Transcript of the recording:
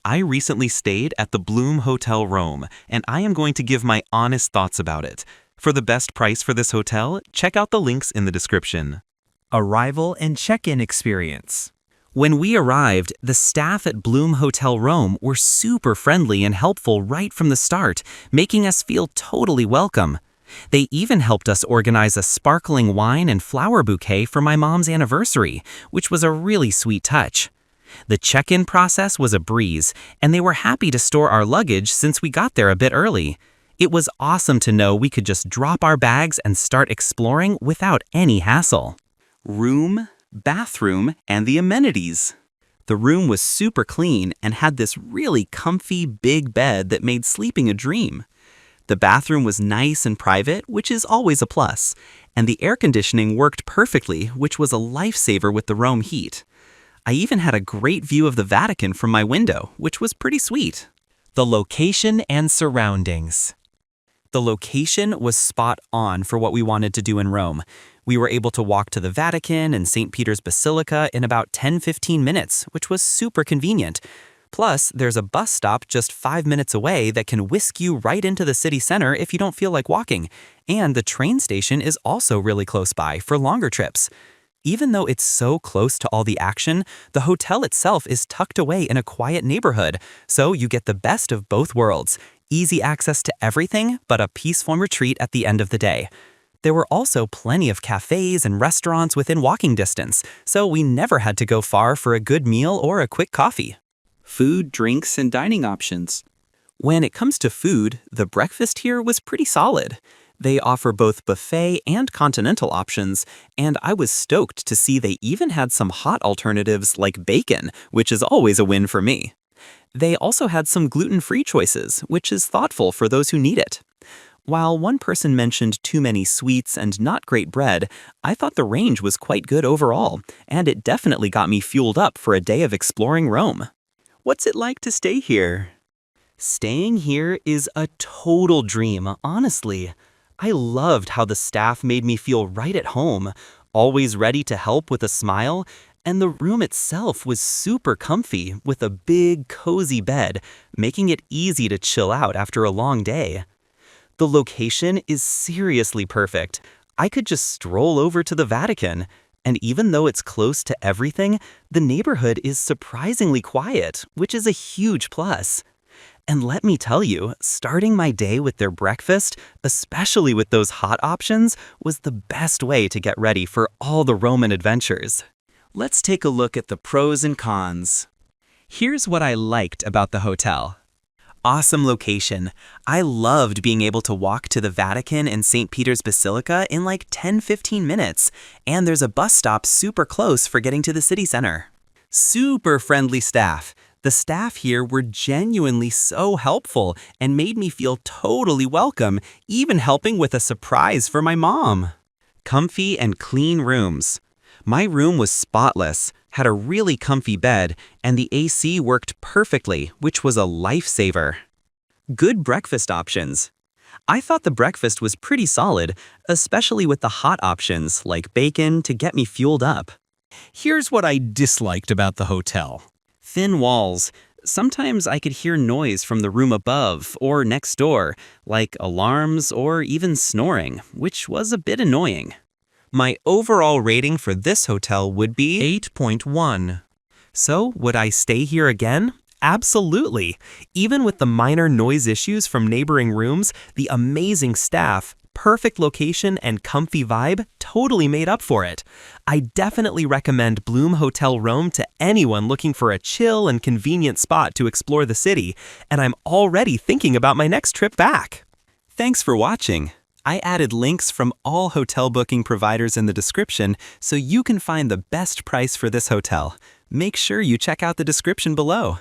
I recently stayed at the Bloom Hotel Rome, and I am going to give my honest thoughts about it. For the best price for this hotel, check out the links in the description. Arrival and check-in experience. When we arrived, the staff at Bloom Hotel Rome were super friendly and helpful right from the start, making us feel totally welcome. They even helped us organize a sparkling wine and flower bouquet for my mom's anniversary, which was a really sweet touch. The check-in process was a breeze, and they were happy to store our luggage since we got there a bit early. It was awesome to know we could just drop our bags and start exploring without any hassle. Room, bathroom, and the amenities. The room was super clean and had this really comfy big bed that made sleeping a dream. The bathroom was nice and private, which is always a plus, and the air conditioning worked perfectly, which was a lifesaver with the Rome heat. I even had a great view of the Vatican from my window, which was pretty sweet. The location and surroundings. The location was spot on for what we wanted to do in Rome. We were able to walk to the Vatican and St. Peter's Basilica in about 10-15 minutes, which was super convenient. Plus, there's a bus stop just 5 minutes away that can whisk you right into the city center if you don't feel like walking. And the train station is also really close by for longer trips. Even though it's so close to all the action, the hotel itself is tucked away in a quiet neighborhood, so you get the best of both worlds. Easy access to everything, but a peaceful retreat at the end of the day. There were also plenty of cafes and restaurants within walking distance, so we never had to go far for a good meal or a quick coffee. Food, drinks, and dining options. When it comes to food, the breakfast here was pretty solid. They offer both buffet and continental options, and I was stoked to see they even had some hot alternatives like bacon, which is always a win for me. They also had some gluten-free choices, which is thoughtful for those who need it. While one person mentioned too many sweets and not great bread, I thought the range was quite good overall, and it definitely got me fueled up for a day of exploring Rome. What's it like to stay here? Staying here is a total dream, honestly. I loved how the staff made me feel right at home, always ready to help with a smile, and the room itself was super comfy with a big, cozy bed, making it easy to chill out after a long day. The location is seriously perfect. I could just stroll over to the Vatican, and even though it's close to everything, the neighborhood is surprisingly quiet, which is a huge plus. And let me tell you, starting my day with their breakfast, especially with those hot options, was the best way to get ready for all the Roman adventures. Let's take a look at the pros and cons. Here's what I liked about the hotel. Awesome location. I loved being able to walk to the Vatican and St. Peter's Basilica in like 10-15 minutes, and there's a bus stop super close for getting to the city center. Super friendly staff. The staff here were genuinely so helpful and made me feel totally welcome, even helping with a surprise for my mom. Comfy and clean rooms. My room was spotless, had a really comfy bed, and the AC worked perfectly, which was a lifesaver. Good breakfast options. I thought the breakfast was pretty solid, especially with the hot options like bacon to get me fueled up. Here's what I disliked about the hotel. Thin walls. Sometimes I could hear noise from the room above or next door, like alarms or even snoring, which was a bit annoying. My overall rating for this hotel would be 8.1. So, would I stay here again? Absolutely. Even with the minor noise issues from neighboring rooms, the amazing staff, perfect location, and comfy vibe totally made up for it. I definitely recommend Bloom Hotel Rome to anyone looking for a chill and convenient spot to explore the city, and I'm already thinking about my next trip back. Thanks for watching. I added links from all hotel booking providers in the description so you can find the best price for this hotel. Make sure you check out the description below.